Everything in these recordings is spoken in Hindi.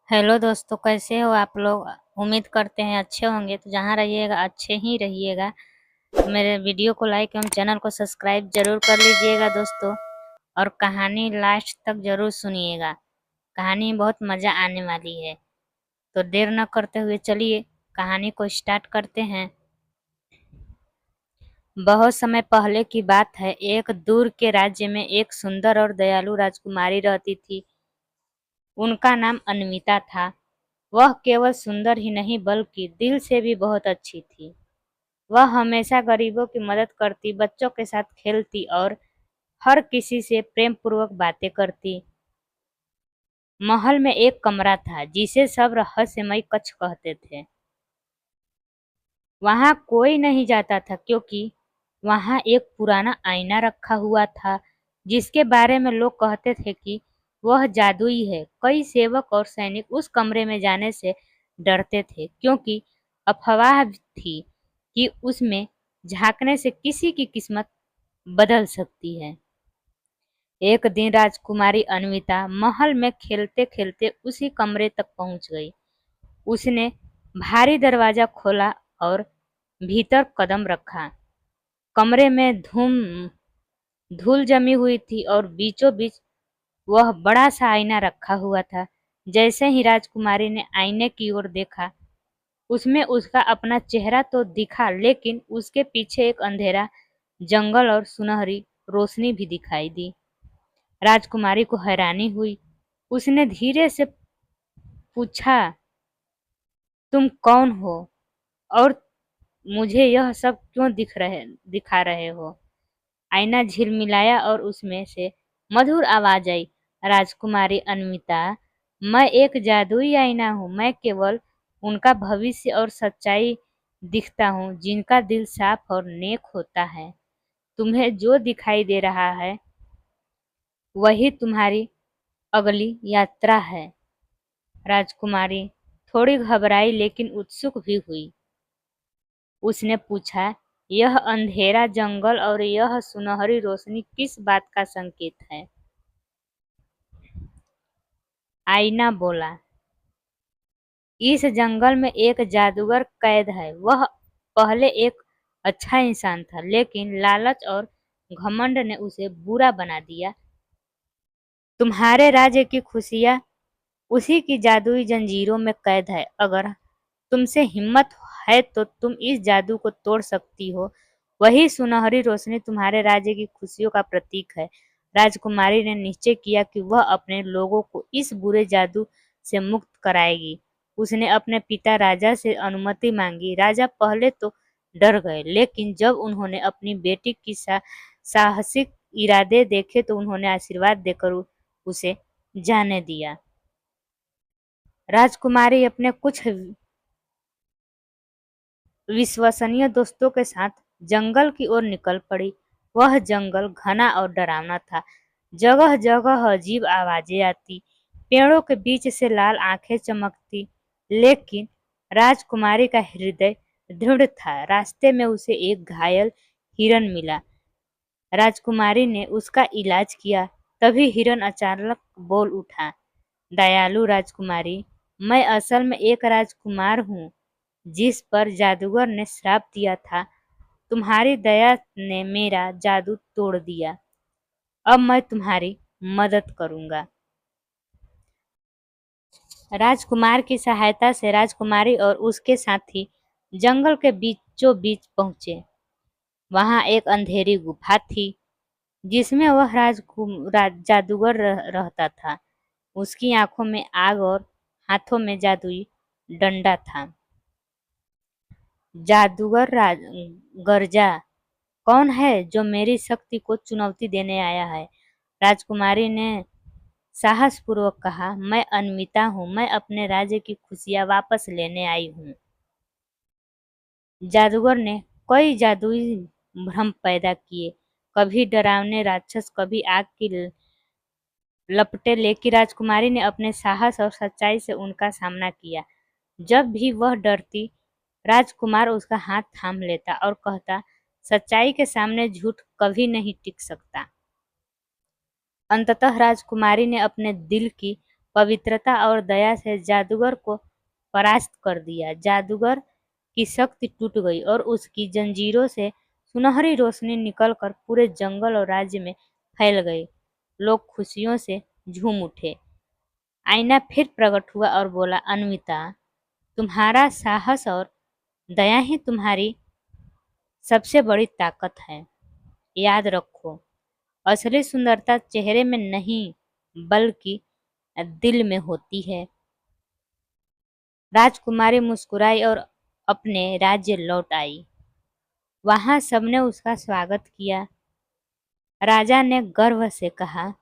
हेलो दोस्तों, कैसे हो आप लोग। उम्मीद करते हैं अच्छे होंगे। तो जहाँ रहिएगा अच्छे ही रहिएगा। मेरे वीडियो को लाइक एवं चैनल को सब्सक्राइब जरूर कर लीजिएगा दोस्तों। और कहानी लास्ट तक जरूर सुनिएगा। कहानी में बहुत मज़ा आने वाली है। तो देर न करते हुए चलिए कहानी को स्टार्ट करते हैं। बहुत समय पहले की बात है। एक दूर के राज्य में एक सुंदर और दयालु राजकुमारी रहती थी। उनका नाम अन्विता था। वह केवल सुंदर ही नहीं बल्कि दिल से भी बहुत अच्छी थी। वह हमेशा गरीबों की मदद करती, बच्चों के साथ खेलती और हर किसी से प्रेम पूर्वक बातें करती। महल में एक कमरा था जिसे सब रहस्यमय कक्ष कहते थे। वहां कोई नहीं जाता था क्योंकि वहां एक पुराना आईना रखा हुआ था जिसके बारे में लोग कहते थे कि वह जादुई है। कई सेवक और सैनिक उस कमरे में जाने से डरते थे क्योंकि अफवाह थी कि उसमें झांकने से किसी की किस्मत बदल सकती है। एक दिन राजकुमारी अन्विता महल में खेलते खेलते उसी कमरे तक पहुंच गई। उसने भारी दरवाजा खोला और भीतर कदम रखा। कमरे में धूल जमी हुई थी और बीचों बीच वह बड़ा सा आईना रखा हुआ था। जैसे ही राजकुमारी ने आईने की ओर देखा, उसमें उसका अपना चेहरा तो दिखा, लेकिन उसके पीछे एक अंधेरा जंगल और सुनहरी रोशनी भी दिखाई दी। राजकुमारी को हैरानी हुई। उसने धीरे से पूछा, तुम कौन हो और मुझे यह सब क्यों दिखा रहे हो। आईना झिलमिलाया और उसमें से मधुर आवाज आई, राजकुमारी अन्विता, मैं एक जादुई आईना हूँ। मैं केवल उनका भविष्य और सच्चाई दिखता हूँ जिनका दिल साफ और नेक होता है। तुम्हें जो दिखाई दे रहा है वही तुम्हारी अगली यात्रा है। राजकुमारी थोड़ी घबराई लेकिन उत्सुक भी हुई। उसने पूछा, यह अंधेरा जंगल और यह सुनहरी रोशनी किस बात का संकेत है। आईना बोला, इस जंगल में एक जादूगर कैद है। वह पहले एक अच्छा इंसान था, लेकिन लालच और घमंड ने उसे बुरा बना दिया। तुम्हारे राज्य की खुशियां उसी की जादुई जंजीरों में कैद है। अगर तुमसे हिम्मत है तो तुम इस जादू को तोड़ सकती हो। वही सुनहरी रोशनी तुम्हारे राज्य की खुशियों का प्रतीक है। राजकुमारी ने निश्चय किया कि वह अपने लोगों को इस बुरे जादू से मुक्त कराएगी। उसने अपने पिता राजा से अनुमति मांगी। राजा पहले तो डर गए, लेकिन जब उन्होंने अपनी बेटी की साहसिक इरादे देखे तो उन्होंने आशीर्वाद देकर उसे जाने दिया। राजकुमारी अपने कुछ विश्वसनीय दोस्तों के साथ जंगल की ओर निकल पड़ी। वह जंगल घना और डरावना था। जगह जगह अजीब आवाजें आती, पेड़ों के बीच से लाल आंखें चमकती, लेकिन राजकुमारी का हृदय दृढ़ था। रास्ते में उसे एक घायल हिरन मिला। राजकुमारी ने उसका इलाज किया। तभी हिरन अचानक बोल उठा, दयालु राजकुमारी, मैं असल में एक राजकुमार हूँ जिस पर जादूगर ने श्राप दिया था। तुम्हारी दया ने मेरा जादू तोड़ दिया। अब मैं तुम्हारी मदद करूंगा। राजकुमार की सहायता से राजकुमारी और उसके साथी जंगल के बीचों बीच पहुंचे। वहां एक अंधेरी गुफा थी जिसमें वह जादूगर रहता था। उसकी आंखों में आग और हाथों में जादुई डंडा था। जादूगर गरजा, कौन है जो मेरी शक्ति को चुनौती देने आया है। राजकुमारी ने साहसपूर्वक कहा, मैं अन्विता हूँ। मैं अपने राज्य की खुशियां वापस लेने आई हूँ। जादूगर ने कई जादुई भ्रम पैदा किए, कभी डरावने राक्षस, कभी आग की लपटें, लेकिन राजकुमारी ने अपने साहस और सच्चाई से उनका सामना किया। जब भी वह डरती, राजकुमार उसका हाथ थाम लेता और कहता, सच्चाई के सामने झूठ कभी नहीं टिक सकता। अंततः राजकुमारी ने अपने दिल की पवित्रता और दया से जादूगर को परास्त कर दिया। जादूगर की शक्ति टूट गई और उसकी जंजीरों से सुनहरी रोशनी निकलकर पूरे जंगल और राज्य में फैल गई। लोग खुशियों से झूम उठे। आईना फिर प्रकट हुआ और बोला, अन्विता, तुम्हारा साहस और दया ही तुम्हारी सबसे बड़ी ताकत है। याद रखो, असली सुंदरता चेहरे में नहीं बल्कि दिल में होती है। राजकुमारी मुस्कुराई और अपने राज्य लौट आई। वहां सबने उसका स्वागत किया। राजा ने गर्व से कहा,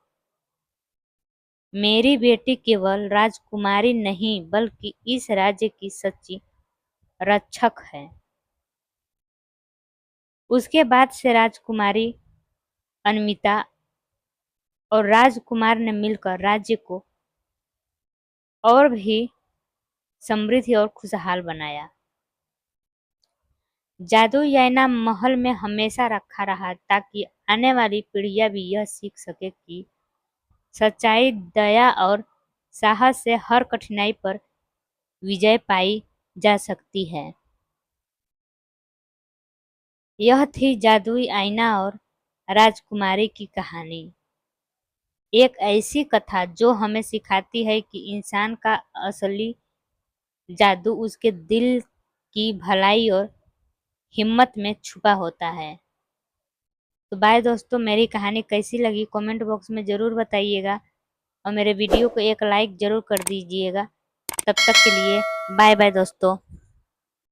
मेरी बेटी केवल राजकुमारी नहीं बल्कि इस राज्य की सच्ची रक्षक है। उसके बाद से राजकुमारी अन्विता और राजकुमार ने मिलकर राज्य को और भी समृद्धि और खुशहाल बनाया। जादुई आईना महल में हमेशा रखा रहा ताकि आने वाली पीढ़ियां भी यह सीख सके कि सच्चाई, दया और साहस से हर कठिनाई पर विजय पाई जा सकती है। यह थी जादुई आईना और राजकुमारी की कहानी। एक ऐसी कथा जो हमें सिखाती है कि इंसान का असली जादू उसके दिल की भलाई और हिम्मत में छुपा होता है। तो बाय दोस्तों, मेरी कहानी कैसी लगी कमेंट बॉक्स में ज़रूर बताइएगा और मेरे वीडियो को एक लाइक ज़रूर कर दीजिएगा। तब तक के लिए बाय बाय दोस्तों।